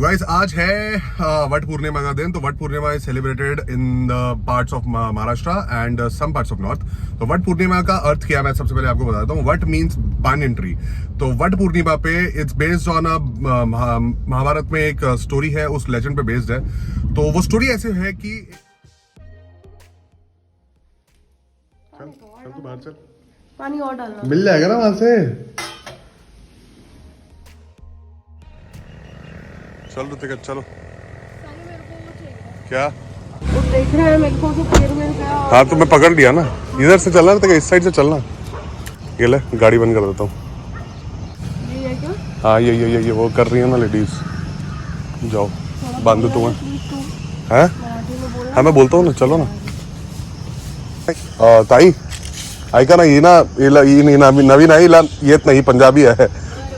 Guys आज है what Purnima का दिन। तो Vat Purnima is celebrated in the parts of Maharashtra and some parts of north. तो वट पूर्णिमा का अर्थ क्या है मैं सबसे पहले आपको बताता हूँ। What means banyan tree। तो वट पूर्णिमा पे इट्स बेस्ड ऑन महाभारत में एक स्टोरी है, उस लेजेंड पे बेस्ड है। तो वो स्टोरी ऐसे है कि चल तू बाहर चल, पानी और डालना, मिल जाएगा ना वहां से। चल ऋतिका चलो। क्या वो देख रहा है मेरे को तो पैर में गया। हाँ तो मैं पकड़ लिया ना, इधर से चलना ऋतिका, इस साइड से चलना। ये ले गाड़ी बंद कर देता हूँ। ये है क्या? हाँ ये वो कर रही है ना लेडीज। जाओ बांध दो तुम्हें। हैं? हाँ मैं बोलता हूँ ना, चलो ना। ताई ऐका ना, ये नवीन आहे येत नाही, पंजाबी है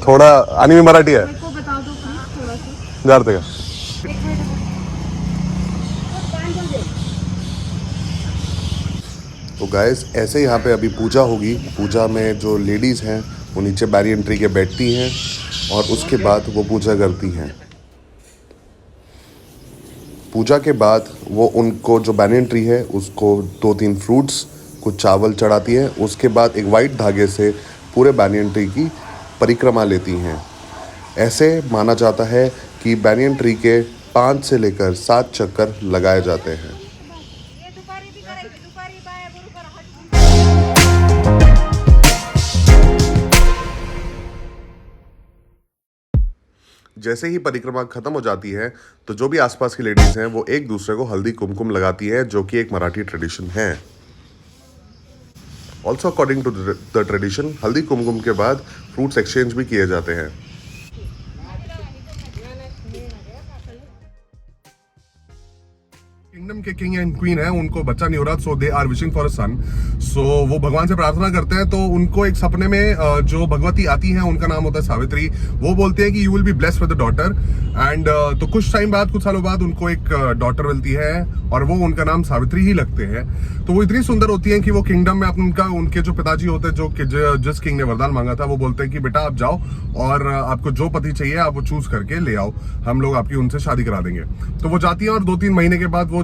थोड़ा आणि मी मराठी है। मेरे को बता दो प्लीज थोड़ा सा। जा ऋतिका। तो गाइस ऐसे यहाँ पे अभी पूजा होगी। पूजा में जो लेडीज़ हैं वो नीचे बैरियर ट्री के बैठती हैं और उसके बाद वो पूजा करती हैं। पूजा के बाद वो उनको जो बैरियर ट्री है उसको 2-3 फ्रूट्स, कुछ चावल चढ़ाती है। उसके बाद एक वाइट धागे से पूरे बैरियर ट्री की परिक्रमा लेती हैं। ऐसे माना जाता है कि बैरियर ट्री के 5 से लेकर 7 चक्कर लगाए जाते हैं। जैसे ही परिक्रमा खत्म हो जाती है तो जो भी आसपास की लेडीज हैं वो एक दूसरे को हल्दी कुमकुम लगाती है, जो कि एक मराठी ट्रेडिशन है। Also according to the tradition Haldi Kumkum के बाद फ्रूट्स एक्सचेंज भी किए जाते हैं। किंगडम के किंग एंड क्वीन है, उनको बच्चा नहीं हो रहा, so they are wishing for a son. So वो भगवान से प्रार्थना करते हैं। तो उनको एक सपने में जो भगवती आती है उनका नाम होता है सावित्री। वो बोलते हैं कि you will be blessed with a daughter and तो कुछ टाइम बाद, कुछ सालों बाद उनको एक डॉटर मिलती है और वो उनका नाम सावित्री ही लगते हैं। तो वो इतनी सुंदर होती है कि वो किंगडम में उनके जो पिताजी होते हैं, जो जिस किंग ने वरदान मांगा था, वो बोलते हैं कि बेटा आप जाओ और आपको जो पति चाहिए आप वो चूज करके ले आओ, हम लोग आपकी उनसे शादी करा देंगे। तो वो जाती है और 2-3 महीने के बाद वो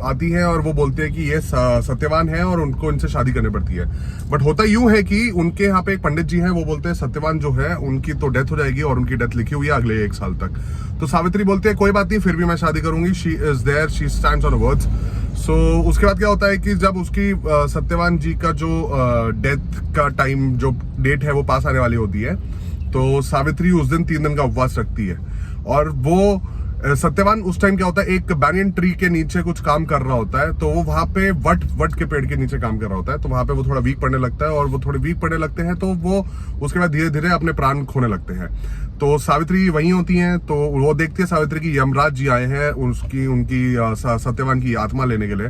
आती है और वो बोलते हैं कि ये सत्यवान है और उनको इनसे शादी करनी पड़ती है। बट होता यूं है कि उनके यहाँ पे एक पंडित जी हैं, वो बोलते हैं सत्यवान जो है उनकी तो डेथ हो जाएगी और उनकी डेथ लिखी हुई है अगले 1 साल तक। तो सावित्री बोलते हैं कोई बात नहीं, फिर भी मैं शादी करूंगी। She is there, she stands on her words. So उसके बाद क्या होता है कि जब उसकी सत्यवान जी का जो डेथ का टाइम, जो डेट है वो पास आने वाली होती है, तो सावित्री उस दिन 3 दिन का उपवास रखती है। और वो सत्यवान उस टाइम क्या होता है, एक बैनियन ट्री के नीचे कुछ काम कर रहा होता है। तो वो वहां पे वट के पेड़ के नीचे काम कर रहा होता है। तो वहां पे वो थोड़ा वीक पड़ने लगता है और वो थोड़े वीक पड़ने लगते हैं तो वो उसके बाद धीरे धीरे अपने प्राण खोने लगते हैं। तो सावित्री वहीं होती हैं। तो वो देखती है सावित्री की यमराज जी आए हैं उनकी सत्यवान की आत्मा लेने के लिए।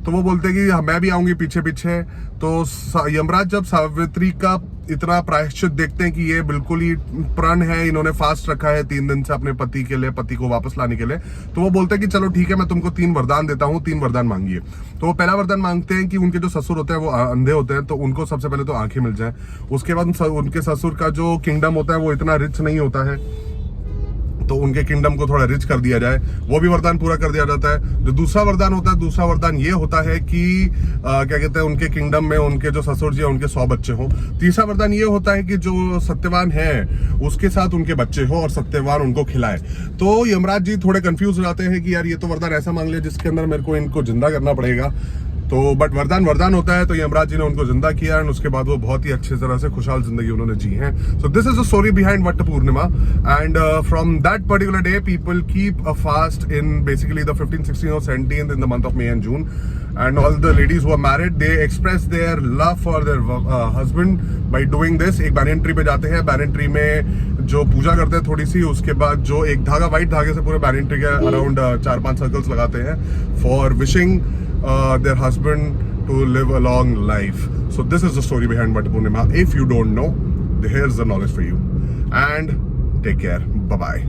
तो वो बोलते हैं कि मैं भी आऊंगी पीछे पीछे। तो यमराज जब सावित्री का इतना प्रायश्चित देखते हैं कि ये बिल्कुल ही प्रण है, इन्होंने फास्ट रखा है 3 दिन से अपने पति के लिए, पति को वापस लाने के लिए, तो वो बोलते हैं कि चलो ठीक है, मैं तुमको 3 वरदान देता हूँ, 3 वरदान मांगिए। तो वो पहला वरदान मांगते हैं कि उनके जो ससुर होते हैं वो अंधे होते हैं, तो उनको सबसे पहले तो आंखें मिल जाए। उसके बाद उनके ससुर का जो किंगडम होता है वो इतना रिच नहीं होता है, तो उनके किंगडम को थोड़ा रिच कर दिया जाए, वो भी वरदान पूरा कर दिया जाता है। जो दूसरा वरदान होता है, दूसरा वरदान ये होता है कि क्या कहते हैं, उनके किंगडम में उनके जो ससुर जी है उनके 100 बच्चे हों। तीसरा वरदान ये होता है कि जो सत्यवान है उसके साथ उनके बच्चे हो और सत्यवान उनको खिलाए। तो यमराज जी थोड़े कंफ्यूज हो जाते हैं कि यार ये तो वरदान ऐसा मांग लिया जिसके अंदर मेरे को इनको जिंदा करना पड़ेगा। तो बट वरदान होता है। तो यमराज जी ने उनको जिंदा किया और उसके बाद वो बहुत ही अच्छी तरह से खुशहाल जिंदगी उन्होंने जी है। So this is the story behind what Purnima and from that particular day people keep a fast in basically the 15th, 16th और 17th in the month of May and June, and all the ladies who are married they express their love for their husband by doing this। एक banyan tree पे जाते हैं, banyan tree में जो पूजा करते हैं थोड़ी सी, उसके बाद जो एक धागा, व्हाइट धागे से पूरे बैनियन ट्री के अराउंड 4-5 सर्कल्स लगाते हैं for wishing their husband to live a long life. So this is the story behind Vat Purnima. If you don't know, here's the knowledge for you. And take care. Bye-bye.